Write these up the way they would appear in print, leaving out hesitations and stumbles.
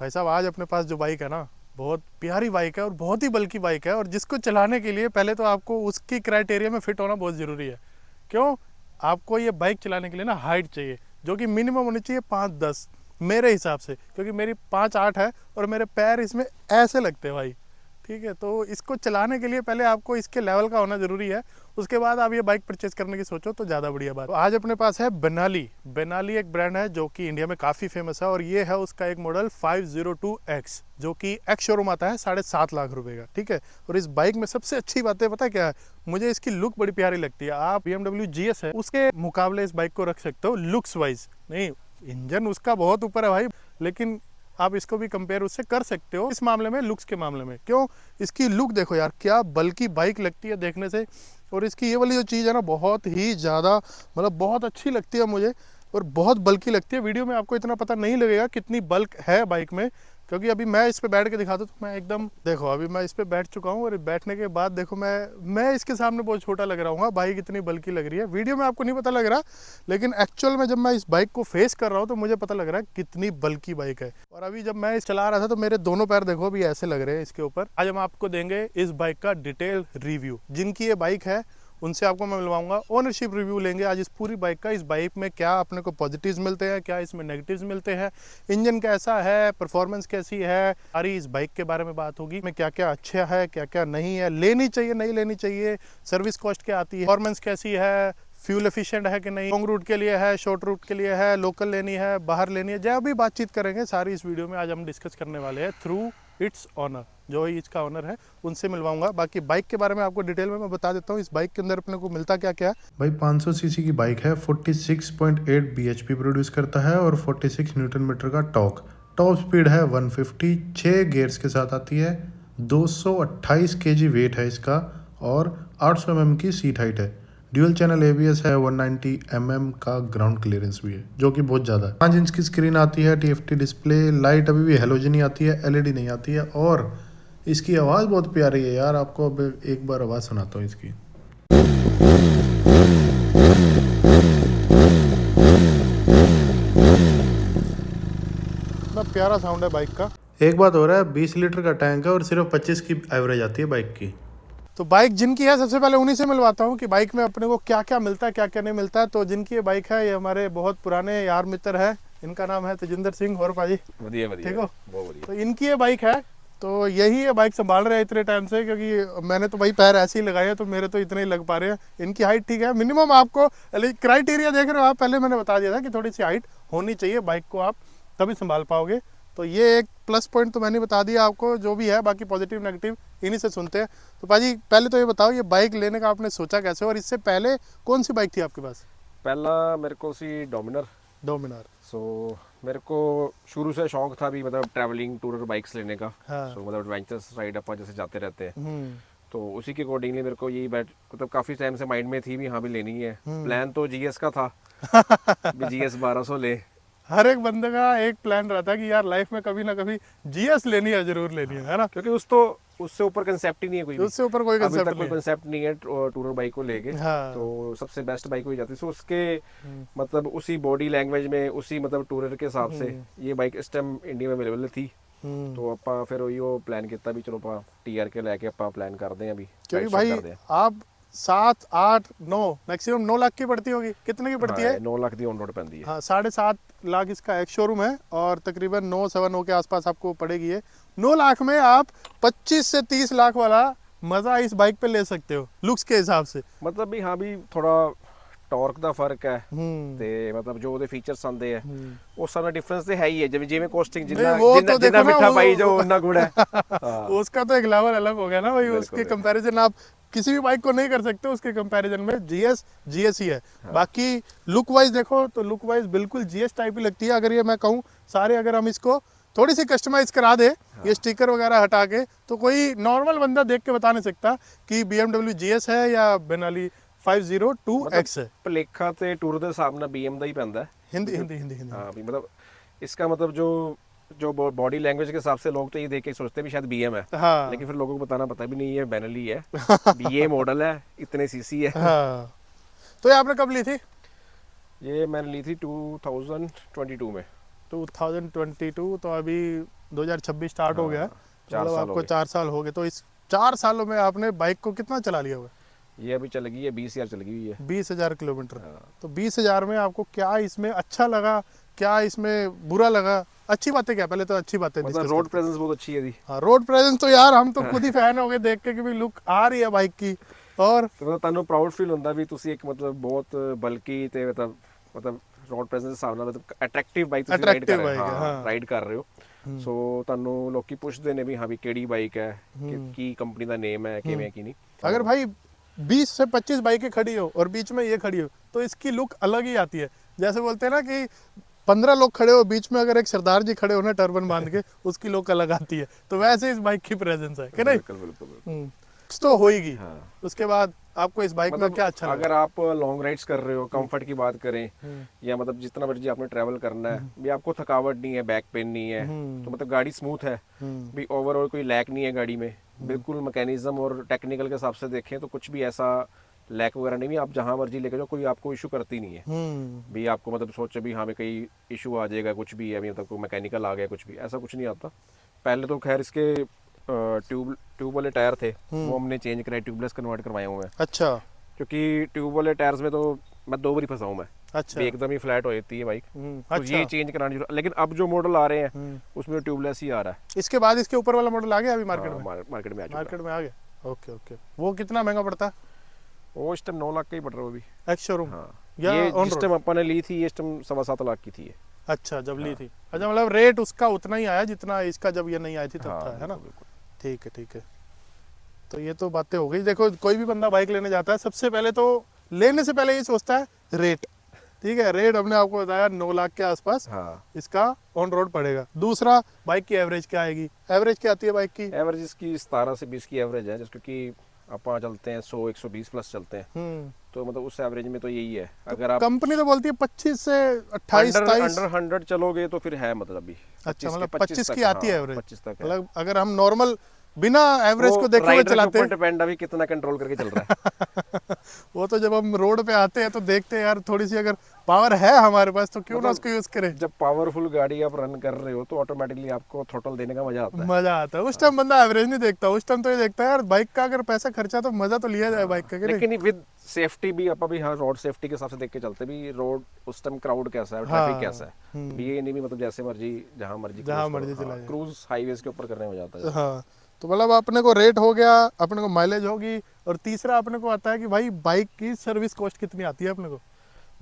भाई साहब आज अपने पास जो बाइक है ना, बहुत प्यारी बाइक है और बहुत ही बल्कि बाइक है। और जिसको चलाने के लिए पहले तो आपको उसकी क्राइटेरिया में फिट होना बहुत ज़रूरी है। क्यों? आपको ये बाइक चलाने के लिए ना हाइट चाहिए, जो कि मिनिमम होनी चाहिए 5'10" मेरे हिसाब से, क्योंकि मेरी 5'8" है और मेरे पैर इसमें ऐसे लगते हैं भाई। ठीक है, तो इसको चलाने के लिए पहले आपको इसके लेवल का होना ज़रूरी है। उसके बाद आप ये बाइक परचेज करने की सोचो तो ज़्यादा बढ़िया बात। तो आज अपने पास है बेनाली। बेनाली एक ब्रांड है जो कि इंडिया में काफ़ी फेमस है, और ये है उसका एक मॉडल 502X, जो कि एक्स शोरूम आता है 7.5 लाख रुपए का। ठीक है, और इस बाइक में सबसे अच्छी बात है पता है क्या है? मुझे इसकी लुक बड़ी प्यारी लगती है। आप BMW GS है उसके मुकाबले इस बाइक को रख सकते हो लुक्स वाइज। नहीं, इंजन उसका बहुत ऊपर है भाई, लेकिन आप इसको भी कंपेयर उससे कर सकते हो इस मामले में, लुक्स के मामले में। क्यों? इसकी लुक देखो यार, क्या बल्कि बाइक लगती है देखने से। और इसकी ये वाली जो चीज़ है ना, बहुत ही ज़्यादा मतलब बहुत अच्छी लगती है मुझे, और बहुत बल्कि लगती है। वीडियो में आपको इतना पता नहीं लगेगा कितनी बल्क है बाइक में, क्योंकि अभी मैं इस पे बैठ के दिखाता हूँ तो मैं एकदम, देखो अभी मैं इस पे बैठ चुका हूँ, और बैठने के बाद देखो मैं इसके सामने बहुत छोटा लग रहा हूँ। बाइक इतनी बल्कि लग रही है, वीडियो में आपको नहीं पता लग रहा, लेकिन एक्चुअल में जब मैं इस बाइक को फेस कर रहा हूँ तो मुझे पता लग रहा है कितनी बल्कि बाइक है। और अभी जब मैं चला रहा था तो मेरे दोनों पैर देखो अभी ऐसे लग रहे हैं इसके ऊपर। आज हम आपको देंगे इस बाइक का डिटेल रिव्यू। जिनकी ये बाइक है उनसे आपको मैं मिलवाऊंगा, ओनरशिप रिव्यू लेंगे आज इस पूरी बाइक का। इस बाइक में क्या अपने को पॉजिटिव्स मिलते हैं, क्या इसमें नेगेटिव्स मिलते हैं, इंजन कैसा है, परफॉर्मेंस कैसी है, सारी इस बाइक के बारे में बात होगी। में क्या क्या अच्छा है, क्या क्या नहीं है, लेनी चाहिए नहीं लेनी चाहिए, सर्विस कॉस्ट क्या आती है, परफॉर्मेंस कैसी है, फ्यूल एफिशिएंट है कि नहीं, लॉन्ग रूट के लिए है, शॉर्ट रूट के लिए है, लोकल लेनी है, बाहर लेनी है, जब भी बातचीत करेंगे सारी इस वीडियो में आज हम डिस्कस करने वाले हैं थ्रू इट्स ऑनर। जो ही इसका ऑनर है उनसे मिलवाऊंगा। बाकी बाइक के बारे में आपको डिटेल में मैं बता देता हूँ इस बाइक के अंदर अपने को मिलता क्या क्या है। भाई 500 सीसी की बाइक है, 46.8 bhp प्रोड्यूस करता है और 46 न्यूटन मीटर का टॉर्क। टॉप स्पीड है 150, 6 गियर्स के साथ आती है, 228 kg वेट है इसका, और 800 mm की सीट हाइट है। ड्यूल चैनल ABS है, 190 mm का ग्राउंड क्लियरेंस भी है, जो कि बहुत ज़्यादा है। 5 इंच की स्क्रीन आती है, TFT डिस्प्ले, लाइट अभी भी हेलोजन ही आती है, LED नहीं आती है। और इसकी आवाज़ बहुत प्यारी है यार, आपको अब एक बार आवाज़ सुनाता हूँ इसकी। इतना प्यारा साउंड है बाइक का। एक बात हो रहा है, 20 लीटर का टैंक है और सिर्फ 25 की एवरेज आती है बाइक की। तो बाइक जिनकी है सबसे पहले उन्हीं से मिलवाता हूँ कि बाइक में अपने को क्या क्या मिलता है, क्या क्या नहीं मिलता है। तो जिनकी ये बाइक है, ये हमारे बहुत पुराने यार मित्र है, इनका नाम है तेजिंदर सिंह। और पाजी बढ़िया बढ़िया ठीक हो? बहुत बढ़िया। तो इनकी ये बाइक है, तो यही ये बाइक संभाल रहे हैं इतने टाइम से, क्योंकि मैंने तो भाई पैर ऐसे ही लगाए हैं तो मेरे तो इतने ही लग पा रहे हैं। इनकी हाइट ठीक है, मिनिमम आपको क्राइटेरिया देख रहे हो आप, पहले मैंने बता दिया था कि थोड़ी सी हाइट होनी चाहिए बाइक को, आप तभी संभाल पाओगे। तो ये एक प्लस पॉइंट तो मैंने बता दिया आपको, जो भी है बाकी पॉजिटिव नेगेटिव इन्हीं से सुनते हैं। तो पाजी पहले तो ये बताओ, ये बाइक लेने का आपने सोचा कैसे, और इससे पहले कौन सी बाइक थी आपके पास? पहला मेरे को सी डोमिनर। डोमिनार। सो मेरे को शुरू से शौक था भी, मतलब ट्रैवलिंग टूर बाइक्स लेने का। हाँ। सो मतलब एडवेंचर्स राइड अपन जैसे जाते रहते हैं, हम्म। तो उसी के अकॉर्डिंगली मेरे को यही बैठ मतलब काफ़ी टाइम से माइंड में थी भी, हाँ भी लेनी है। प्लान तो GS का था भी, GS 1200 ले। हर एक बंदे का एक प्लान रहता है कि यार लाइफ में कभी ना कभी GS लेनी है, जरूर लेनी है ना? क्योंकि उससे ऊपर कंसेप्ट ही नहीं है कोई भी। उससे ऊपर कोई अभी कंसेप्ट तक कोई नहीं है। कंसेप्ट नहीं है टूरर बाइक को लेके। हाँ। तो सबसे बेस्ट बाइक हो जाती है। सो उसके मतलब उसी बॉडी लैंग्वेज में, उसी मतलब टूरर के हिसाब से ये बाइक इस टाइम इंडिया में अवेलेबल थी। तो ਆਪਾਂ ਫਿਰ ਉਹ प्लान किया भी, चलो ਆਪਾਂ TR के लेके ਆਪਾਂ प्लान करते हैं अभी, क्योंकि राइड स्टार्ट भाई करते हैं। आप 7, 8, 9 मैक्सिमम 9 लाख की पड़ती होगी, कितने की पड़ती है? हाँ 9 लाख दी ऑन रोड पैंती है। हाँ, 7.5 लाख इसका एक शोरूम है, और तकरीबन 9 के आसपास आपको पड़ेगी ये। 9 लाख में आप 25 से 30 लाख वाला मजा इस बाइक पे ले सकते हो लुक्स के हिसाब से। मतलब भी हाँ भी थोड़ा ਟੌਰਕ ਦਾ ਫਰਕ ਹੈ ਤੇ मतलब जो ਉਹਦੇ ਫੀਚਰਸ ਆਉਂਦੇ ਆ ਉਸ ਸਾਰਾ ਡਿਫਰੈਂਸ ਤੇ ਹੈ ਹੀ ਹੈ। ਜਿਵੇਂ ਜਿਵੇਂ ਕੋਸਟਿੰਗ ਜਿੰਨਾ ਜਿੰਨਾ ਮਿੱਠਾ ਪਾਈ ਜਾਓ उतना गुड़ है। उसका तो एक लेवल अलग हो गया ना भाई। उसके कंपैरिजन आप किसी भी बाइक को नहीं कर सकते, उसके कंपैरिजन में GS ही है। बाकी लुक वाइज देखो तो लुक वाइज बिल्कुल GS टाइप ही लगती है। अगर ये मैं कहूँ सारे, अगर हम इसको थोड़ी सी कस्टमाइज करा दे, ये स्टिकर वगैरह हटा के, तो कोई नॉर्मल बंदा देख के बता नहीं सकता कि BMW GS है या बेनाली 502X है। ਭਲੇਖਾ ਤੇ ਟੂਰ ਦੇ ਹਿਸਾਬ ਨਾਲ BM ਦਾ ही पैंदा है। हिंदी हिंदी हिंदी हिंदी। हाँ भी मतलब इसका मतलब जो बॉडी लैंग्वेज के हिसाब से लोग तो ये देख के सोचते हैं भी शायद BM है। हाँ। लेकिन फिर लोगों को बताना पता भी नहीं है बेनली है, ये मॉडल है, इतने सीसी है। हाँ। तो ये आपने कब ली थी? ये मैंने ली थी 2022 में। 2022, तो अभी 2026 स्टार्ट हो गया है, 4 मतलब साल हो आपको गए। 4 साल हो गए। तो इस 4 सालों में आपने बाइक को कितना चला लिया हुआ? ये अभी चल गई है 20,000 चल गई हुई है। 20,000 किलोमीटर। हाँ। तो 20,000 में आपको क्या इसमें अच्छा लगा, क्या इसमें बुरा लगा? अच्छी बातें क्या, पहले तो अच्छी बातें मतलब डिस्कस रोड करते हैं। प्रेजेंस बहुत अच्छी है थी। हाँ, रोड प्रेजेंस तो यार हम तो खुद ही फैन हो गए देख के कि भाई लुक आ रही है बाइक की। और तो मतलब ਤੁਹਾਨੂੰ ਪ੍ਰਾਊਡ ਫੀਲ ਹੁੰਦਾ ਵੀ ਤੁਸੀਂ ਇੱਕ ਮਤਲਬ ਬਹੁਤ ਬਲਕੀ ਤੇ ਮਤਲਬ ਰੋਡ ਪ੍ਰੈਜ਼ੈਂਸ ਦੇ ਹਿਸਾਬ ਨਾਲ ਮਤਲਬ ਅਟਰੈਕਟਿਵ ਬਾਈਕ ਤੁਸੀਂ ਰਾਈਡ ਕਰ अट्रैक्टिव ਰਹੇ बाइक है। ਹਾਂ हाँ। ਰਾਈਡ ਕਰ ਰਹੇ ਹੋ। ਸੋ ਤੁਹਾਨੂੰ ਲੋਕੀ ਪੁੱਛਦੇ ਨੇ ਵੀ ਹਾਂ ਵੀ ਕਿਹੜੀ ਬਾਈਕ ਹੈ, ਕੀ ਕੰਪਨੀ ਦਾ ਨੇਮ ਹੈ, ਕਿਵੇਂ ਹੈ, ਕੀ ਨਹੀਂ। अगर भाई 20 से 25 बाइकें खड़ी हो और बीच में ये खड़ी हो तो इसकी लुक अलग ही आती है। जैसे बोलते हैं ना कि 15 लोग खड़े हो, बीच में अगर एक सरदार जी खड़े हो ना टर्बन बांध के, उसकी लुक अलग आती है। तो वैसे इस बाइक की प्रेजेंस है कि नहीं? बिल्कुल बिल्कुल बिल्कुल। तो होएगी। हाँ। उसके बाद आपको इस बाइक में मतलब क्या अच्छा लगा? अगर आप लॉन्ग राइड्स कर रहे हो, कंफर्ट की बात करें या मतलब जितना मर्जी आपने ट्रैवल करना है भी, आपको थकावट नहीं है, बैक पेन नहीं है, तो मतलब गाड़ी स्मूथ है भी, ओवरऑल कोई लैक नहीं है गाड़ी में। बिल्कुल मैकेनिज्म और टेक्निकल के हिसाब से देखें तो कुछ भी ऐसा लैक वगैरह नहीं है। आप जहाँ मर्जी लेके जाओ, कोई आपको इशू करती नहीं है भी आपको मतलब सोचो भी हाँ भी कहीं इशू आ जाएगा, कुछ भी है भी मतलब कोई मैकेनिकल आ गया, कुछ भी ऐसा कुछ नहीं आता। पहले तो खैर इसके ट्यूब वाले टायर थे, वो हमने चेंज कराए, ट्यूबलेस कन्वर्ट करवाए हुए हैं। अच्छा। क्योंकि ट्यूब वाले टायर्स में तो मैं 2 बार फंसा हूँ मैं, अच्छा। भी एकदम ही फ्लैट हो जाती है बाइक। तो अच्छा। ये चेंज करानी जरूरत। लेकिन अब जो मॉडल आ रहे हैं उसमें तो ट्यूबलेस ही आ रहा है। इसके बाद इसके ऊपर वाला मॉडल आ गया अभी मार्केट में? मार्केट में आ चुका है। मार्केट में आ गया। Okay okay. वो कितना महंगा पड़ता है? वो इस टाइम 9 लाख का ही पड़ रहा है वो भी। एक्स शोरूम हाँ, या ये ऑन जिस रोड? टाइम अपन ने ली थी ये इस टाइम 7.25 लाख की थी ये। अच्छा, जब ली थी। अच्छा, मतलब रेट उसका उतना ही आया जितना इसका जब ये नहीं आई थी तब हाँ, था, है ना? बिल्कुल, बिल्कुल। ठीक है ठीक है। तो ये तो बातें हो गई। देखो, कोई भी बंदा बाइक लेने जाता है सबसे पहले तो लेने से पहले ये सोचता है रेट। ठीक है, रेट हमने आपको बताया 9 लाख के आसपास हाँ, इसका ऑन रोड पड़ेगा। दूसरा, बाइक की एवरेज क्या आएगी? एवरेज क्या आती है बाइक की? एवरेज इसकी 17 से 20 की एवरेज है, जिस क्योंकि अपन चलते हैं 100-120 प्लस चलते हैं, तो मतलब उस एवरेज में तो यही है। अगर आप कंपनी तो बोलती है 25 से 28 23। अंडर 100 चलोगे तो फिर है मतलब अभी अच्छा, मतलब 25 25 तक, की आती है हाँ, एवरेज? 25 तक है। मतलब अगर हम नॉर्मल बिना एवरेज वो को देखे हुए राइडर के चलाते ऊपर हैं। डिपेंड अभी कितना कंट्रोल करके चल रहा है। वो तो जब हम रोड पे आते हैं तो देखते हैं यार, थोड़ी सी अगर पावर है हमारे पास तो क्यों ना मतलब उसको यूज करें। जब पावरफुल गाड़ी आप रन कर रहे हो तो ऑटोमेटिकली आपको थ्रोटल देने का मजा आता है। मजा आता है। उस टाइम बंदा एवरेज नहीं देखता, उस टाइम तो ये देखता है यार बाइक का अगर पैसा खर्चा तो मजा तो लिया जाए बाइक का, कि नहीं? लेकिन विद सेफ्टी भी अपन भी हाँ रोड सेफ्टी के हिसाब से देख के चलते भी। रोड उस टाइम क्राउड कैसा है, ट्रैफिक हाँ। कैसा है, भी ये नहीं भी मतलब जैसे मर्जी जहाँ मर्जी चला जाए। क्रूज हाईवेज के ऊपर करने में जाता है। हाँ। तो मतलब अपने को रेट हो गया, अपने को माइलेज होगी, और तीसरा अपने को आता है कि भाई बाइक की सर्विस कॉस्ट कितनी आती है अपने को?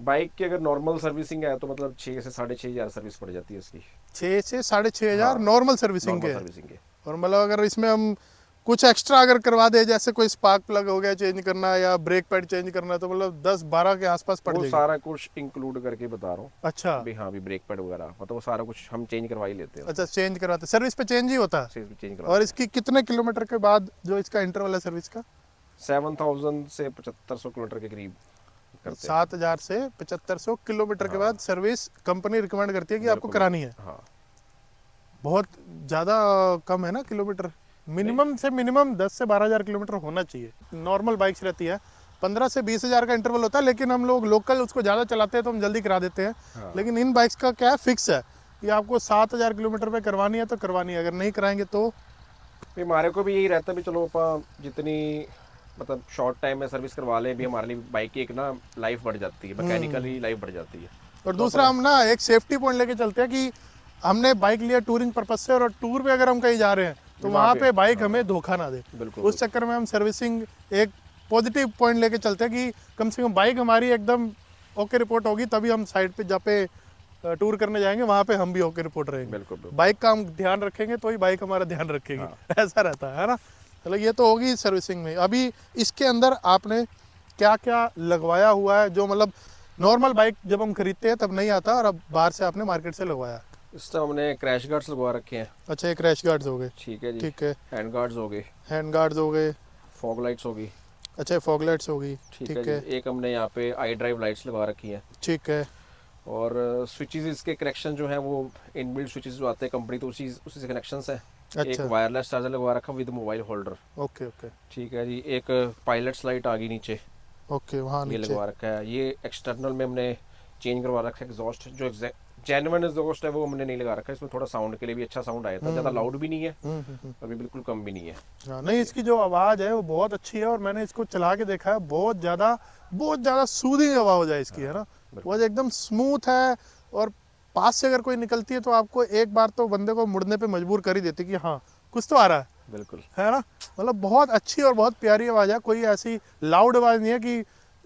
बाइक की अगर नॉर्मल सर्विसिंग है तो मतलब 6 से 6,500 सर्विस पड़ जाती है इसकी। 6 से 6,500 हाँ, नॉर्मल सर्विसिंग के? सर्विसिंग के। और मतलब अगर इसमें हम कुछ एक्स्ट्रा अगर करवा दे, जैसे कोई स्पार्क प्लग हो गया चेंज करना या ब्रेक पैड चेंज करना, तो मतलब 10-12 के आसपास पड़ वो जाएगी। सारा कुछ इंक्लूड करके बता रहा हूँ। अच्छा। भी हाँ भी ब्रेक पैड वगैरह मतलब वो सारा कुछ हम चेंज करवा ही लेते हैं। अच्छा, चेंज करवाते, सर्विस पे चेंज ही होता है? चेंज और इसकी कितने किलोमीटर के बाद जो इसका इंटरवल है सर्विस का? 7,000 से 7,500 किलोमीटर के करीब करते हैं। 7,000 से 7,500 किलोमीटर के बाद सर्विस कंपनी रिकमेंड करती है कि आपको बिल्कुल। करानी है। हाँ, बहुत ज़्यादा कम है ना किलोमीटर? मिनिमम से मिनिमम 10 से 12,000 किलोमीटर होना चाहिए। नॉर्मल बाइक्स रहती है 15 से 20,000 का इंटरवल होता है, लेकिन हम लोग लोकल उसको ज़्यादा चलाते हैं तो हम जल्दी करा देते हैं। हाँ। लेकिन इन बाइक्स का क्या है, फिक्स है कि आपको 7,000 किलोमीटर पे करवानी है तो करवानी है, अगर नहीं कराएंगे तो भी हमारे को भी यही रहता है भी चलो अपन जितनी मतलब शॉर्ट टाइम में सर्विस करवा लें भी हमारे लिए बाइक की एक ना लाइफ बढ़ जाती है, मैकेनिकली लाइफ बढ़ जाती है। और दूसरा हम ना एक सेफ्टी पॉइंट लेके चलते हैं कि हमने बाइक लिया टूरिंग पर्पज से, और टूर पे अगर हम कहीं जा रहे हैं तो वहाँ पे बाइक हमें धोखा ना दे। बिल्कुल। उस चक्कर में हम सर्विसिंग एक पॉजिटिव पॉइंट लेके चलते हैं कि कम से कम बाइक हमारी एकदम ओके रिपोर्ट होगी, तभी हम साइड पे जहाँ पे टूर करने जाएंगे वहाँ पे हम भी ओके रिपोर्ट रहेंगे। बिल्कुल। बाइक का हम ध्यान रखेंगे तो ही बाइक हमारा ध्यान रखेगी। ऐसा रहता है ना? चलो, ये तो होगी सर्विसिंग में। अभी इसके अंदर आपने क्या क्या लगवाया हुआ है जो मतलब नॉर्मल बाइक जब हम खरीदते हैं तब नहीं आता, और अब बाहर से आपने मार्केट से लगवाया? इस टाइम हमने क्रैश गार्ड्स लगवा रखे हैं। अच्छा, ये क्रैश गार्ड्स हो गए। ठीक है जी। ठीक है। हैंड गार्ड्स हो गए, हैंड गार्ड्स हो गए। फॉग लाइट्स होगी। अच्छा, फॉग लाइट्स हो गई। ठीक है जी। एक हमने यहाँ पे आई ड्राइव लाइट्स लगा रखी हैं। ठीक है। और स्विचेस इसके कनेक्शन जो है वो इनबिल्ट स्विचेस जो आते हैं कंपनी, तो उसी से कनेक्शंस है। अच्छा। एक वायरलेस चार्जर लगवा रखा with mobile holder. Okay okay. ठीक है जी। एक पायलट लाइट आ गई नीचे, ओके, वहाँ ये नीचे। लगवा रखा है। ये एक्सटर्नल में हमने चेंज करवा रखा है एग्जॉस्ट, जो जेन्युइन एग्जॉस्ट है वो हमने नहीं लगा रखा है, इसमें थोड़ा साउंड के लिए भी अच्छा साउंड आया था, ज़्यादा लाउड भी नहीं है अभी, बिल्कुल कम भी नहीं है। हाँ, नहीं इसकी जो आवाज़ है वो बहुत अच्छी है, और मैंने इसको चला के देखा है, बहुत ज़्यादा सूदिंग आवाज़ है इसकी, है ना। वो एकदम स्मूथ है, और पास से अगर कोई निकलती है तो आपको एक बार तो बंदे को मुड़ने पे मजबूर कर ही देती कि हाँ कुछ तो आ रहा है, बिल्कुल है ना। मतलब बहुत अच्छी और बहुत प्यारी आवाज़ है, कोई ऐसी लाउड आवाज़ नहीं है कि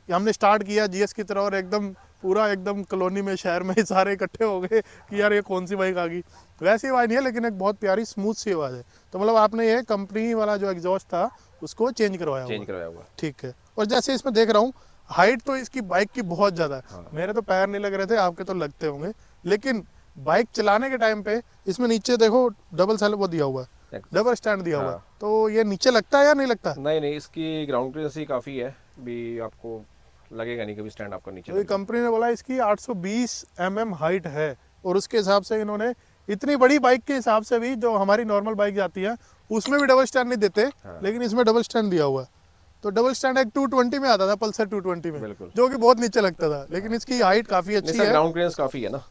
हमने स्टार्ट किया जीएस की तरह और एकदम पूरा एकदम कॉलोनी में शहर में ही सारे इकट्ठे हो गए कि यार ये कौन सी बाइक आ गई, वैसी आवाज़ नहीं है, लेकिन एक बहुत प्यारी स्मूथ सी आवाज़ है। तो मतलब आपने ये कंपनी वाला जो एग्जॉस्ट था उसको चेंज करवाया चेंज हुआ, करवाया हुआ। ठीक है। और जैसे इसमें देख रहा हूँ हाइट तो इसकी बाइक की बहुत ज़्यादा है, हाँ। मेरे तो पैर नहीं लग रहे थे, आपके तो लगते होंगे, लेकिन बाइक चलाने के टाइम पे इसमें नीचे देखो डबल सेल वो दिया हुआ है, डबल स्टैंड दिया हुआ है, हाँ। तो ये नीचे लगता है या नहीं लगता? नहीं नहीं, इसकी ग्राउंड क्लियरेंस ही काफ़ी है, भी आपको लगेगा नहीं कभी स्टैंड आपका नीचे तो ये लग जाए। कंपनी ने बोला इसकी 820 mm हाइट है, और उसके हिसाब से इन्होंने इतनी बड़ी बाइक के हिसाब से भी जो हमारी नॉर्मल बाइक जाती है उसमें भी डबल स्टैंड नहीं देते, हाँ। लेकिन इसमें डबल स्टैंड दिया हुआ है। तो डबल स्टैंड एक 220 में आता था, पल्सर 220 में, बिल्कुल। जो कि बहुत नीचे लगता था, लेकिन इसकी हाइट काफी अच्छी है, ग्राउंड क्लियरेंस काफ़ी है ना।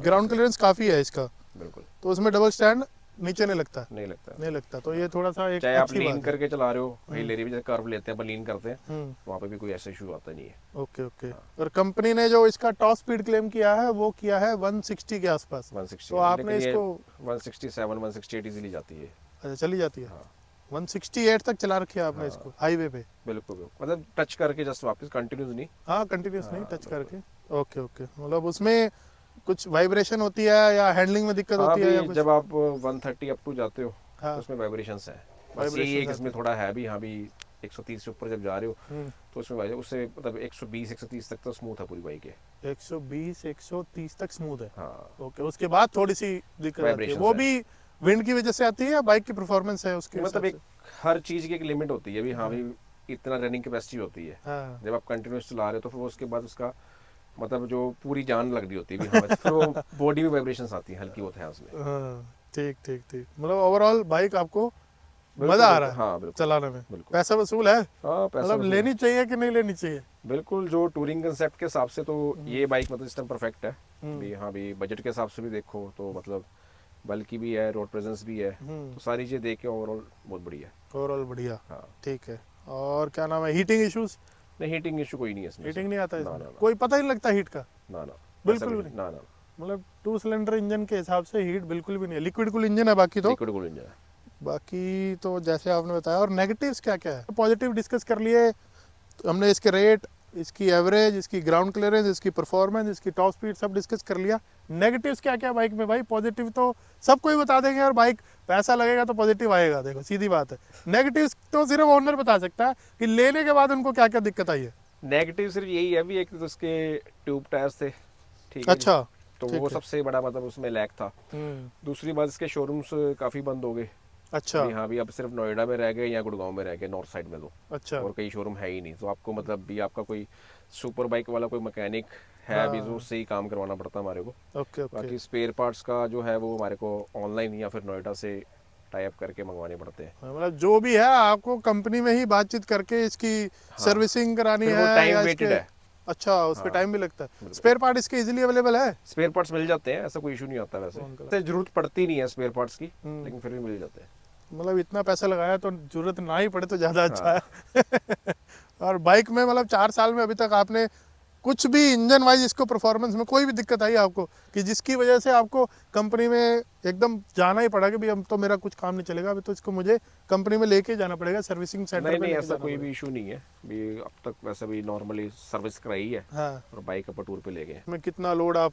ग्राउंड क्लियरेंस काफी है इसका, बिल्कुल तो उसमें डबल स्टैंड नीचे नहीं लगता, नहीं लगता। नहीं लगता, तो ये थोड़ा सा एक चाहे आप अच्छी लीन बात है। करके चला रहे हो, हिल एरिया में कर्व लेते हैं, पर लीन करते हैं, हम्म, वहाँ पे भी कोई ऐसा इशू आता नहीं है। Okay okay. और कंपनी ने जो इसका टॉप स्पीड क्लेम किया है वो किया है 160 के आसपास, 160, तो आपने लेकिन ये इसको 167 168 इजीली जाती है। अच्छा चली जाती है, हाँ 168 तक चला रखी है आपने इसको हाईवे पे? बिल्कुल बिल्कुल, मतलब टच करके जस्ट वापस, कंटिन्यूस नहीं। हाँ कंटिन्यूस नहीं, टच करके। ओके ओके, मतलब उसमें कुछ वाइब्रेशन होती है या हैंडलिंग में दिक्कत हाँ होती है या भी कुछ? जब आप 130 अप टू जाते हो हाँ तो उसमें वाइब्रेशंस है, बस यही वाइब्रेशन है कि इसमें थोड़ा है भी। हाँ भी 130 से ऊपर जब जा रहे हो हम्म, तो उसमें उससे मतलब 120 130 तक तो स्मूथ है पूरी बाइक है। 120 130 तक स्मूथ है। हाँ ओके, उसके बाद थोड़ी सी दिक्कत आती है, Vibrations वो है। भी विंड की वजह से आती है या बाइक की परफॉर्मेंस है उसके मतलब हिसाब एक से? हर चीज़ की एक लिमिट होती है भी। हाँ भी इतना रनिंग कैपेसिटी होती है, हाँ जब आप कंटिन्यूस चला रहे हो तो फिर वो उसके बाद उसका मतलब जो पूरी जान लग रही होती है भी। हाँ फिर वो बॉडी में वाइब्रेशंस आती हैं, हल्की बहुत है उसमें। हाँ, ठीक ठीक ठीक, मतलब ओवरऑल बाइक आपको बिल्कुल, मजा आ बिल्कुल, रहा है हाँ बिल्कुल चलाने में? बिल्कुल। पैसा वसूल है, हाँ पैसा मतलब वसूल लेनी चाहिए कि नहीं लेनी चाहिए? बिल्कुल, जो टूरिंग कंसेप्ट के हिसाब से तो ये बाइक मतलब सिस्टम परफेक्ट है भी। हाँ भी बजट के हिसाब से भी देखो तो मतलब बल्कि भी है, रोड प्रेजेंस भी है, तो सारी चीज़ें देख के ओवरऑल बहुत बढ़िया है। ओवरऑल बढ़िया, हाँ ठीक है। और क्या नाम है, हीटिंग इश्यूज? नहीं, हीटिंग इशू कोई नहीं है इसमें। हीटिंग नहीं आता ना इसमें? ना ना कोई पता ही नहीं लगता हीट का? ना ना, बिल्कुल ऐसा भी कुछ नहीं? ना ना। मतलब 2 सिलेंडर इंजन के हिसाब से हीट बिल्कुल भी नहीं है, लिक्विड कूल इंजन है बाकी तो? लिक्विड कूल इंजन है। बाकी तो जैसे आपने बताया। और नेगेटिव्स क्या क्या है? पॉजिटिव डिस्कस कर लिए तो हमने, इसके रेट, इसकी एवरेज, इसकी ग्राउंड क्लियरेंस, इसकी परफॉर्मेंस, इसकी टॉप स्पीड सब डिस्कस कर लिया। नेगेटिव्स क्या क्या बाइक में भाई? पॉजिटिव तो सबको ही बता देंगे यार, बाइक पैसा लगेगा तो पॉजिटिव आएगा, देखो सीधी बात है। नेगेटिव्स तो सिर्फ ओनर बता सकता है कि लेने के बाद उनको क्या क्या दिक्कत आई है। नेगेटिव सिर्फ यही है भी, एक तो उसके ट्यूब टायर्स थे, ठीक है जी, अच्छा, तो ठीक वो है। सबसे बड़ा मतलब उसमें लैग था। दूसरी बात, इसके शोरूम्स काफ़ी बंद हो गए अच्छा भी। हाँ भी अब सिर्फ नोएडा में रह गए या गुड़गांव में रह गए, नॉर्थ साइड में तो, अच्छा, और कई शोरूम है ही नहीं। तो आपको मतलब भी आपका कोई सुपर बाइक वाला कोई मैकेनिक है हाँ। भी, तो उससे ही काम करवाना पड़ता हमारे को। Okay okay. बाकी स्पेयर पार्ट्स का जो है वो हमारे को ऑनलाइन या फिर नोएडा से टाई अप करके मंगवाने पड़ते हैं। मतलब जो भी है आपको कंपनी में ही बातचीत करके इसकी सर्विसिंग करानी फिर वो है टाइम या वेटेड इसके? है। अच्छा, उस पे हाँ, टाइम भी लगता है। बिल्कुल। स्पेयर पार्ट इसके इजीली अवेलेबल है? स्पेयर पार्ट्स मिल जाते हैं, ऐसा कोई इशू नहीं आता वैसे। वैसे जरूरत पड़ती नहीं है स्पेयर पार्ट्स की, लेकिन फिर भी मिल जाते हैं। मतलब इतना पैसा लगाया तो जरूरत ना ही पड़े तो ज़्यादा अच्छा हाँ। है। और बाइक में मतलब 4 साल में अभी तक आपने कुछ भी इंजन वाइज इसको परफॉर्मेंस में कोई भी दिक्कत आई आपको कि जिसकी वजह से आपको कंपनी में एकदम जाना ही पड़ा कि भाई अब तो मेरा कुछ काम नहीं चलेगा, अभी तो इसको मुझे कंपनी में लेके जाना पड़ेगा, सर्विसिंग सेंटर नहीं पे नहीं, लेके ऐसा जाना कोई पड़ेगा? भी इशू नहीं है भी। अब तक वैसे भी नॉर्मली सर्विस कराई है हाँ, और बाइक अपन टूर पे ले गए। इसमें कितना लोड आप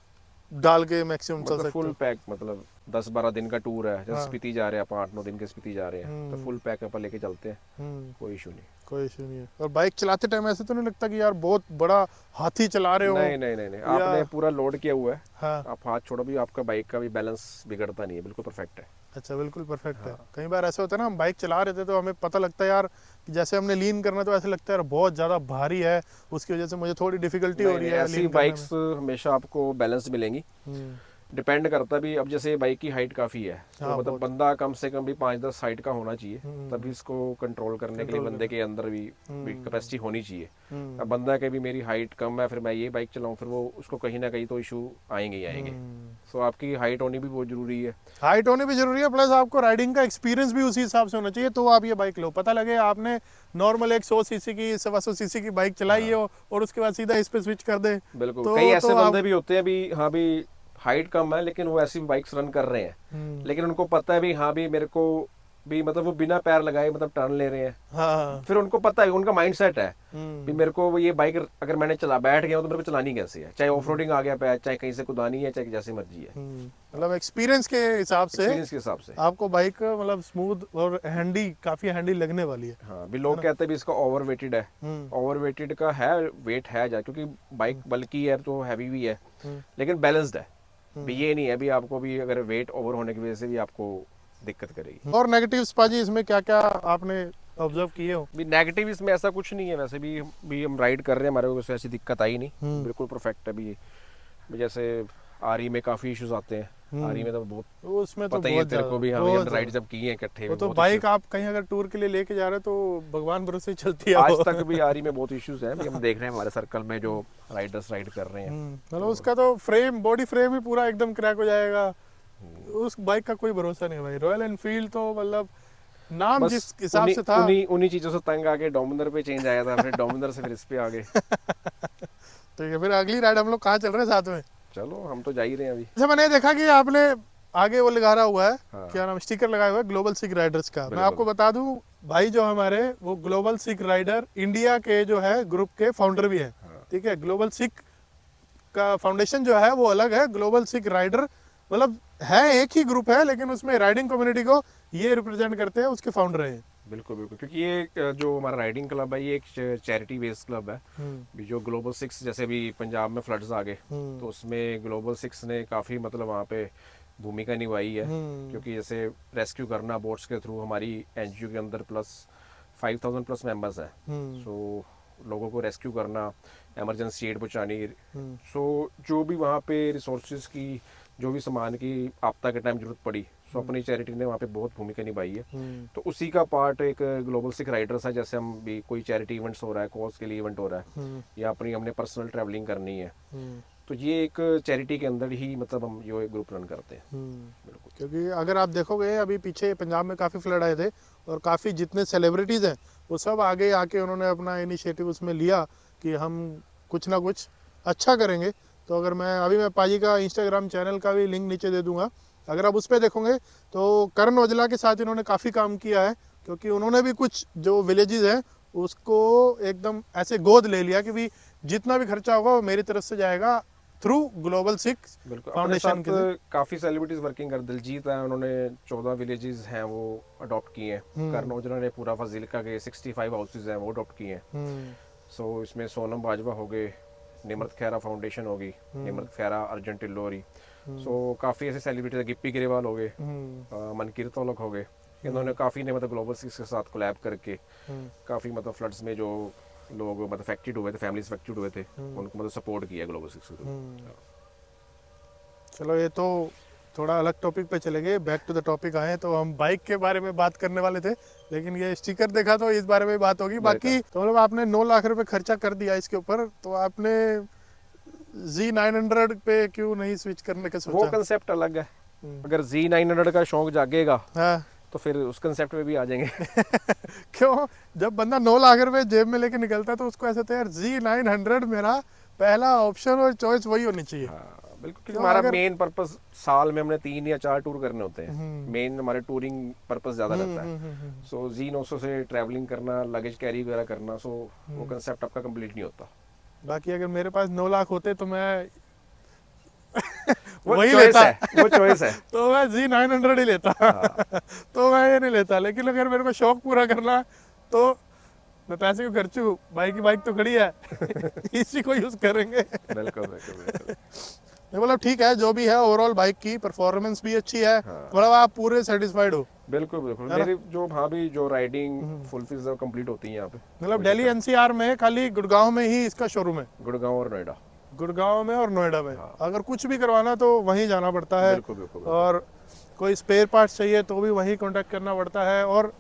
डाल के मैक्सिमम चल मतलब सकते फुल हो? पैक, मतलब 10-12 दिन का टूर है, जैसे हाँ। स्पीति जा रहे हैं अपन, 8-9 दिन के स्पीति जा रहे हैं, तो फुल पैक अपन लेके चलते हैं, कोई इशू नहीं। कोई इशू नहीं है। और बाइक चलाते टाइम ऐसे तो नहीं लगता कि यार बहुत बड़ा हाथी चला रहे हो? नहीं नहीं नहीं नहीं, आपने पूरा लोड किया हुआ है, हाँ, आप हाथ छोड़ो भी, आपका बाइक का भी बैलेंस बिगड़ता नहीं है, बिल्कुल परफेक्ट है। अच्छा बिल्कुल परफेक्ट है। कई बार ऐसा होता है ना, हम बाइक चला रहे थे तो हमें पता लगता है यार कि जैसे हमने लीन करना, तो ऐसे लगता है यार बहुत ज़्यादा भारी है, उसकी वजह से मुझे थोड़ी डिफिकल्टी हो रही है ऐसी लीन करने बाइक्स हमेशा आपको बैलेंस मिलेंगी। में। डिपेंड करता भी, अब जैसे बाइक की हाइट काफ़ी है तो हाँ, मतलब बहुत। बंदा कम से कम भी 5-10 हाइट का होना चाहिए, तभी इसको कंट्रोल करने के लिए कंट्रोल बंदे के अंदर भी कैपेसिटी होनी चाहिए। अब बंदा के भी मेरी हाइट कम है फिर मैं ये बाइक चलाऊं, फिर वो उसको कहीं ना कहीं तो इशू आएंगे ही आएंगे। सो आपकी हाइट होनी भी बहुत ज़रूरी है। हाइट होनी भी जरूरी है, प्लस आपको राइडिंग का एक्सपीरियंस भी उसी हिसाब से होना चाहिए, तो आप ये बाइक लो। पता लगे आपने नॉर्मल एक 100 सीसी की 125 सीसी की बाइक चलाई हो और उसके बाद सीधा इस पे स्विच कर दे, बिल्कुल, कई तो ऐसे आप बंदे भी होते हैं भी, हाँ भी हाइट कम है लेकिन वो ऐसी बाइक्स रन कर रहे हैं, लेकिन उनको पता है भी हाँ भी मेरे को भी मतलब वो बिना पैर लगाए मतलब टर्न ले रहे हैं। हाँ। फिर उनको पता है, उनका माइंड सेट है भी मेरे को वो ये बाइक अगर मैंने चला बैठ गया हूं, तो मेरे को चलानी कैसे है, चाहे ऑफ रोडिंग आ गया पैर, चाहे कहीं से कुदानी है, चाहे जैसी मर्जी है। मतलब एक्सपीरियंस के हिसाब से एक्सपीरियंस के हिसाब से। आपको बाइक मतलब स्मूथ और हैंडी, काफी हैंडी लगने वाली है। हाँ भी लोग कहते हैं भी इसका ओवर वेटेड है, ओवर वेटेड का है, वेट है जा, क्योंकि बाइक बल्कि है तो हैवी भी है, लेकिन बैलेंस्ड है भी, ये नहीं है भी आपको भी अगर वेट ओवर होने की वजह से भी आपको दिक्कत करेगी। और नेगेटिव्स पाजी इसमें क्या क्या आपने ऑब्जर्व किए हो? भी नेगेटिव इसमें ऐसा कुछ नहीं है, वैसे भी हम राइड कर रहे हैं, हमारे को वैसे ऐसी दिक्कत आई नहीं, बिल्कुल परफेक्ट है भी जैसे आरी में काफी इश्यूज आते हैं, आरी में तो बहुत उसमें तो पता ही है बहुत तेरे को भी, ज्यादा, हम बहुत राइड ज्यादा। जब किए हैं इकट्ठे वो में, तो बहुत बाइक issues- आप कहीं अगर टूर के लिए लेके जा रहे हो तो भगवान भरोसे ही चलती है आज वो। तक भी आरी में बहुत इश्यूज हैं, भी हम देख रहे हैं हमारे सर्कल में जो राइडर्स राइड कर रहे हैं। मतलब उसका तो फ्रेम, बॉडी फ्रेम ही पूरा एकदम क्रैक हो जाएगा। उस बाइक का कोई भरोसा नहीं भाई। रॉयल एनफील्ड तो मतलब नाम जिस बस हिसाब उन्हीं से था, उन्हीं उन्हीं चीजों से तंग आके डोमिनर पे चेंज आया था, फिर डोमिनर से फिर इस पे आ गए। तो ये फिर अगली राइड हम लोग कहाँ चल रहे हैं साथ में? चलो हम तो जा ही रहे हैं अभी। अच्छा, मैंने देखा कि आपने आगे वो लगा रहा हुआ है, हाँ। क्या नाम, स्टिकर लगाया हुआ है ग्लोबल सिख राइडर्स का। मैं बिल्कुल। आपको बता दूं भाई, जो हमारे वो ग्लोबल सिख राइडर इंडिया के जो है ग्रुप के फाउंडर भी है। ठीक है, ग्लोबल सिख का फाउंडेशन जो है वो अलग है, ग्लोबल सिख राइडर मतलब है एक ही ग्रुप है, लेकिन उसमें राइडिंग कम्युनिटी को ये रिप्रेजेंट करते हैं, उसके फाउंडर हैं। बिल्कुल बिल्कुल, क्योंकि ये जो हमारा राइडिंग क्लब है ये एक चैरिटी बेस्ड क्लब है। भी जो ग्लोबल सिक्स, जैसे भी पंजाब में फ्लड्स आ गए तो उसमें ग्लोबल सिक्स ने काफ़ी मतलब वहाँ पे भूमिका निभाई है, क्योंकि जैसे रेस्क्यू करना बोट्स के थ्रू, हमारी एनजीओ के अंदर प्लस 5000 प्लस मेंबर्स हैं, सो लोगों को रेस्क्यू करना, इमरजेंसी एड पहुँचानी, सो जो भी वहाँ पे रिसोर्सेज की, जो भी सामान की आपदा के टाइम जरूरत पड़ी, सो अपनी चैरिटी ने वहाँ पे बहुत भूमिका निभाई है। तो उसी का पार्ट एक ग्लोबल सिख राइडर्स है। जैसे हम भी कोई चैरिटी इवेंट्स हो रहा है, कॉज के लिए इवेंट हो रहा है, या अपनी हमने पर्सनल ट्रैवलिंग करनी है, तो ये एक चैरिटी के अंदर ही मतलब हम ये ग्रुप रन करते हैं। बिल्कुल, क्योंकि अगर आप देखोगे अभी पीछे पंजाब में काफ़ी फ्लड आए थे और काफ़ी जितने सेलिब्रिटीज़ हैं वो सब आगे आके उन्होंने अपना इनिशिएटिव उसमें लिया कि हम कुछ ना कुछ अच्छा करेंगे। तो अगर मैं पाजी का इंस्टाग्राम चैनल का भी लिंक नीचे दे दूंगा, अगर आप उस पर देखोगे तो करण औजला के साथ इन्होंने काफ़ी काम किया है, क्योंकि उन्होंने भी कुछ जो विलेजेस हैं उसको एकदम ऐसे गोद ले लिया कि भी जितना भी खर्चा होगा वो मेरी तरफ से जाएगा थ्रू ग्लोबल सिक्स बिल्कुल। अपने फाउंडेशन के साथ काफी सेलिब्रिटीज वर्किंग कर, दिलजीत है, उन्होंने 14 विलेजेस हैं वो अडॉप्ट किए हैं। करण औजला ने पूरा फाजिल्का के 65 हाउसेज हैं वो अडॉप्ट किए हैं। सो इसमें सोनम बाजवा हो गए, निमरत खैरा फाउंडेशन होगी, निमरत खैरा, अर्जन टिल्लोरी, सो काफ़ी ऐसे सेलिब्रिटीज, गिप्पी ग्रेवाल हो गए, मनकीरत औलख हो गए, इन्होंने काफ़ी ने मतलब ग्लोबल सिक्स के साथ कोलैब करके काफ़ी मतलब फ्लड्स में जो लोग मतलब अफेक्टेड हुए थे, फैमिलीज अफेक्टेड हुए थे, उनको मतलब सपोर्ट किया ग्लोबल सिक्स को। चलो ये तो थोड़ा अलग टॉपिक पे चले गए, बैक टू द टॉपिक आए। तो हम बाइक के बारे में बात करने वाले थे, लेकिन ये स्टिकर देखा तो इस बारे में बात होगी। बाकी तो मतलब आपने 9 लाख रुपए खर्चा कर दिया इसके ऊपर, तो आपने Z900 पे क्यों नहीं स्विच करने का सोचा? वो कंसेप्ट अलग है। अगर Z900 का शौक जागेगा हाँ। तो फिर उस कंसेप्ट पे भी आ जाएंगे। क्यों? जब बंदा 9 लाख रुपए जेब में लेके निकलता है तो उसको ऐसा था यार Z900 मेरा पहला ऑप्शन और चॉइस वही होनी चाहिए। हाँ बिल्कुल, क्योंकि तो हमारा अगर- मेन पर्पस साल में हमने 3 या 4 टूर करने होते हैं, मेन हमारे टूरिंग पर्पस ज्यादा रहता है। सो Z900 से ट्रैवलिंग करना, लगेज कैरी वगैरह करना, सो वो कंसेप्ट आपका कंप्लीट नहीं होता। बाकी अगर मेरे पास 9 लाख होते तो मैं वो वही चॉइस लेता है, वो चॉइस है। तो मैं Z900 ही लेता। तो मैं ये नहीं लेता, लेकिन अगर मेरे को शौक पूरा करना तो मैं पैसे क्यों खर्चूं, भाई की बाइक तो खड़ी है इसी को यूज करेंगे। बिल्कुल बिल्कुल बिल्कुल। मतलब ठीक है, जो भी है ओवरऑल बाइक की परफॉर्मेंस भी अच्छी है, मतलब आप पूरे सेटिस्फाइड हो? बिल्कुल बिल्कुल, मेरी जो हाँ भी जो राइडिंग फुलफिल कंप्लीट होती है यहाँ पे। मतलब दिल्ली NCR में खाली गुड़गांव में ही इसका शोरूम है? गुड़गांव और नोएडा। गुड़गांव में और नोएडा में। अगर कुछ भी करवाना तो वहीं जाना पड़ता है। बिल्कुल बिल्कुल बिल्कुल। और कोई स्पेयर पार्ट्स चाहिए तो भी वहीं कांटेक्ट करना पड़ता है। और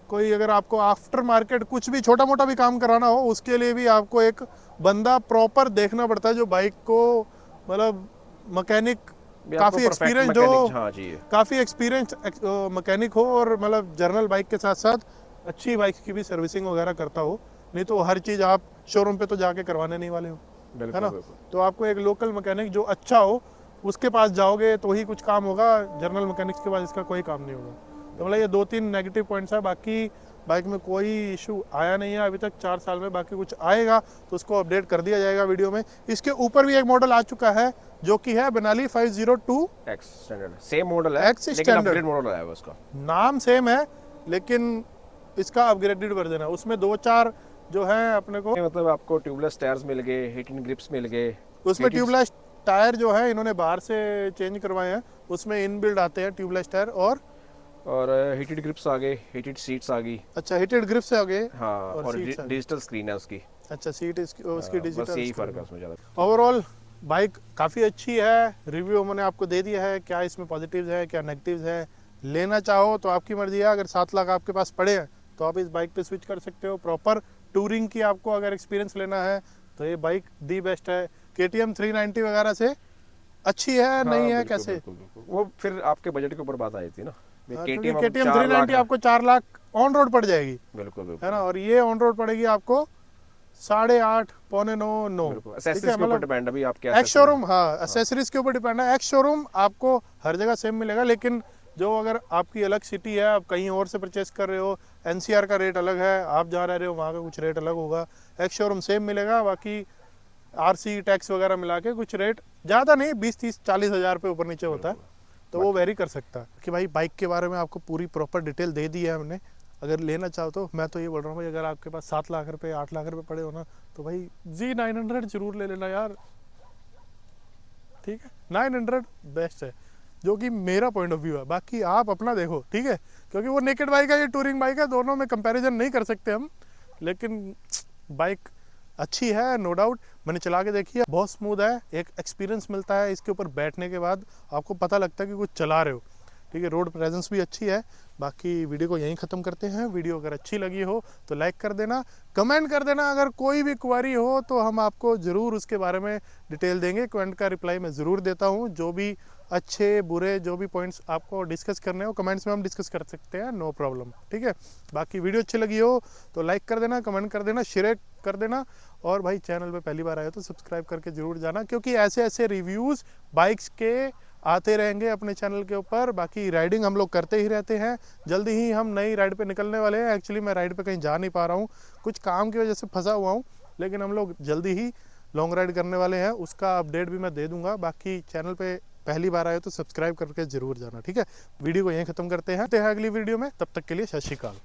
कोई अगर आपको आफ्टर मार्केट कुछ भी छोटा मोटा भी काम कराना हो उसके लिए भी आपको एक बंदा प्रॉपर देखना पड़ता है जो बाइक को मतलब मैकेनिक भी काफ़ी आपको perfect एक्सपीरियंस mechanic, जो हाँ जी, काफ़ी एक्सपीरियंस मैकेनिक हो और मतलब जर्नल बाइक के साथ साथ अच्छी बाइक की भी सर्विसिंग वगैरह करता हो। नहीं तो हर चीज़ आप शोरूम पे तो जाके करवाने नहीं वाले हो, है बिल्कुल ना। बिल्कुल। तो आपको एक लोकल मैकेनिक जो अच्छा हो उसके पास जाओगे तो ही कुछ काम होगा, जर्नल मैकेनिक्स के पास इसका कोई काम नहीं होगा। तो मतलब ये 2-3 नेगेटिव पॉइंट्स है, बाकी बाइक में कोई इशू आया नहीं है अभी तक 4 साल में। बाकी कुछ आएगा तो उसको अपडेट कर दिया जाएगा वीडियो में। इसके ऊपर भी एक मॉडल आ चुका है जो कि है बेनाली 502 एक्स स्टैंडर्ड सेम मॉडल है, एक्स लेकिन स्टैंडर्ड। अपग्रेड मॉडल आया है उसका। नाम सेम है लेकिन इसका अपग्रेडेड वर्जन है। उसमें 2-4 जो है अपने को, मतलब आपको ट्यूबलेस टायर्स मिल गए, हीटिंग ग्रिप्स मिल गए, उसमें ट्यूबलेस टायर जो है इन्होंने बाहर से चेंज करवाए हैं, उसमें इनबिल्ड आते हैं ट्यूबलेस टायर। और हीटेड ग्रिप्स आ गए, हीटेड सीट्स आ गई। अच्छा हिटेड ग्रिप से आ गए हाँ, और और सीट्स आ गई। डिजिटल स्क्रीन है उसकी। अच्छा सीट उसकी हाँ, बस डिजिटल यही फर्क है उसमें ज़्यादा। ओवरऑल बाइक काफ़ी अच्छी है। रिव्यू मैंने आपको दे दिया है, क्या इसमें पॉजिटिव्स है क्या नेगेटिव्स है। लेना चाहो तो आपकी मर्जी है। अगर 7 लाख आपके पास पड़े हैं तो आप इस बाइक पे स्विच कर सकते हो। प्रॉपर टूरिंग की आपको अगर एक्सपीरियंस लेना है तो ये बाइक दी बेस्ट है। KTM 390 वगैरह से अच्छी है हाँ नहीं है बिल्कुल कैसे। बिल्कुल बिल्कुल, वो फिर आपके बजट के ऊपर बात आई थी ना। क्योंकि KTM अब KTM 4 लाख 390 आपको 4 लाख ऑन रोड पड़ जाएगी, बिल्कुल है बिल्कुल ना। और ये ऑन रोड पड़ेगी आपको 8.5 पौने 9 बिल्कुल। ठीक एसेसरीज है। के ऊपर मतलब डिपेंड अभी आप क्या एक्स शोरूम, हाँ एसेसरीज के ऊपर डिपेंड है। एक्स शोरूम आपको हर जगह सेम मिलेगा, लेकिन जो अगर आपकी अलग सिटी है, आप कहीं और से परचेस कर रहे हो, NCR का रेट अलग है, आप जहाँ रह रहे हो वहाँ का कुछ रेट अलग होगा। एक्स शोरूम सेम मिलेगा, बाकी RC टैक्स वगैरह मिला के कुछ रेट ज़्यादा नहीं, 20-30-40 हज़ार पे ऊपर नीचे होता है, तो वो वेरी कर सकता है। कि भाई बाइक के बारे में आपको पूरी प्रॉपर डिटेल दे दी है हमने। अगर लेना चाहो तो मैं तो ये बोल रहा हूँ भाई, अगर आपके पास 7 लाख रुपए 8 लाख रुपए पड़े हो ना तो भाई Z900 जरूर ले लेना यार, ठीक है। 900 बेस्ट है, जो कि मेरा पॉइंट ऑफ व्यू है। बाकी आप अपना देखो, ठीक है, क्योंकि वो नेकेड बाइक है, ये टूरिंग बाइक है, दोनों में कंपैरिजन नहीं कर सकते हम। लेकिन बाइक अच्छी है नो डाउट। मैंने चला के देखी है, बहुत स्मूथ है। एक एक्सपीरियंस मिलता है इसके ऊपर बैठने के बाद, आपको पता लगता है कि कुछ चला रहे हो, ठीक है। रोड प्रेजेंस भी अच्छी है। बाकी वीडियो को यहीं ख़त्म करते हैं। वीडियो अगर अच्छी लगी हो तो लाइक कर देना, कमेंट कर देना। अगर कोई भी क्वेरी हो तो हम आपको ज़रूर उसके बारे में डिटेल देंगे। कमेंट का रिप्लाई मैं ज़रूर देता हूँ। जो भी अच्छे बुरे जो भी पॉइंट्स आपको डिस्कस करने हो कमेंट्स में हम डिस्कस कर सकते हैं, नो प्रॉब्लम, ठीक है। बाकी वीडियो अच्छी लगी हो तो लाइक कर देना, कमेंट कर देना, शेयर कर देना। और भाई चैनल पे पहली बार आए हो तो सब्सक्राइब करके ज़रूर जाना, क्योंकि ऐसे ऐसे रिव्यूज़ बाइक्स के आते रहेंगे अपने चैनल के ऊपर। बाकी राइडिंग हम लोग करते ही रहते हैं। जल्दी ही हम नई राइड पे निकलने वाले हैं। एक्चुअली मैं राइड पे कहीं जा नहीं पा रहा हूँ, कुछ काम की वजह से फंसा हुआ हूँ, लेकिन हम लोग जल्दी ही लॉन्ग राइड करने वाले हैं, उसका अपडेट भी मैं दे दूंगा। बाकी चैनल पे पहली बार आए तो सब्सक्राइब करके ज़रूर जाना, ठीक है। वीडियो को यहीं ख़त्म करते हैं अगली वीडियो में, तब तक के लिए सत श्री अकाल।